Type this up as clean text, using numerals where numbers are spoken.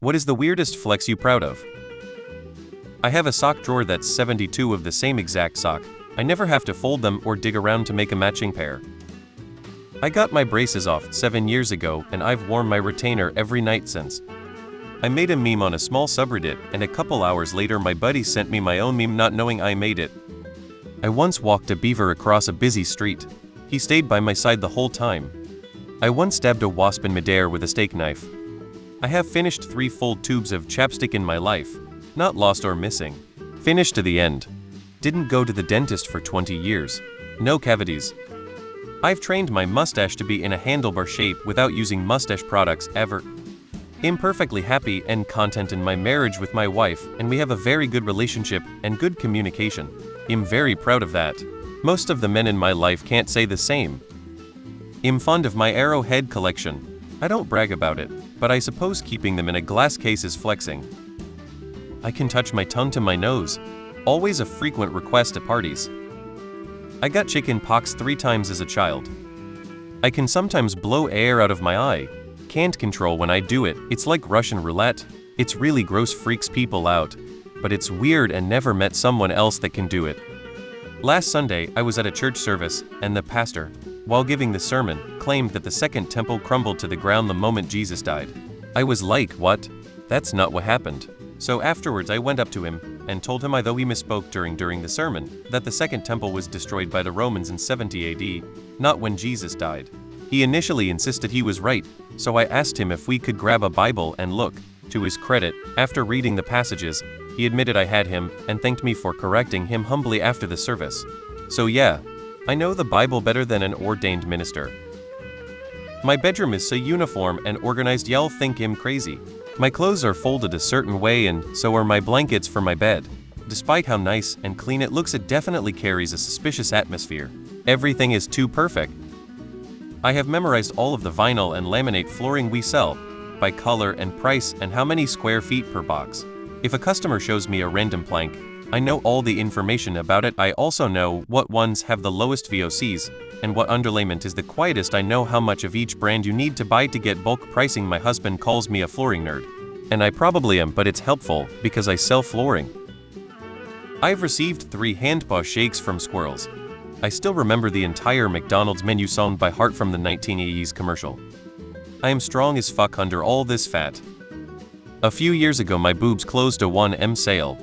What is the weirdest flex you proud of? I have a sock drawer that's 72 of the same exact sock. I never have to fold them or dig around to make a matching pair. I got my braces off 7 years ago and I've worn my retainer every night since. I made a meme on a small subreddit and a couple hours later my buddy sent me my own meme not knowing I made it. I once walked a beaver across a busy street. He stayed by my side the whole time. I once stabbed a wasp in midair with a steak knife. I have finished 3 full tubes of chapstick in my life. Not lost or missing. Finished to the end. Didn't go to the dentist for 20 years. No cavities. I've trained my mustache to be in a handlebar shape without using mustache products ever. Imperfectly happy and content in my marriage with my wife, and we have a very good relationship and good communication. I'm very proud of that. Most of the men in my life can't say the same. I'm fond of my Arrowhead collection. I don't brag about it, but I suppose keeping them in a glass case is flexing. I can touch my tongue to my nose. Always a frequent request at parties. I got chicken pox 3 times as a child. I can sometimes blow air out of my eye. Can't control when I do it. It's like Russian roulette. It's really gross, freaks people out. But it's weird and never met someone else that can do it. Last Sunday, I was at a church service, and the pastor, while giving the sermon, claimed that the second temple crumbled to the ground the moment Jesus died. I was like, what? That's not what happened. So afterwards I went up to him and told him, though he misspoke during the sermon, that the second temple was destroyed by the Romans in 70 AD, not when Jesus died. He initially insisted he was right, so I asked him if we could grab a Bible and look. To his credit, after reading the passages, he admitted I had him and thanked me for correcting him humbly after the service. So yeah, I know the Bible better than an ordained minister. My bedroom is so uniform and organized y'all think I'm crazy. My clothes are folded a certain way and so are my blankets for my bed. Despite how nice and clean it looks, it definitely carries a suspicious atmosphere. Everything is too perfect. I have memorized all of the vinyl and laminate flooring we sell, by color and price and how many square feet per box. If a customer shows me a random plank, I know all the information about it. I also know what ones have the lowest VOCs, and what underlayment is the quietest. I know how much of each brand you need to buy to get bulk pricing. My husband calls me a flooring nerd. And I probably am, but it's helpful, because I sell flooring. I've received 3 hand-paw shakes from squirrels. I still remember the entire McDonald's menu song by heart from the 1980s commercial. I am strong as fuck under all this fat. A few years ago my boobs closed a 1M sale,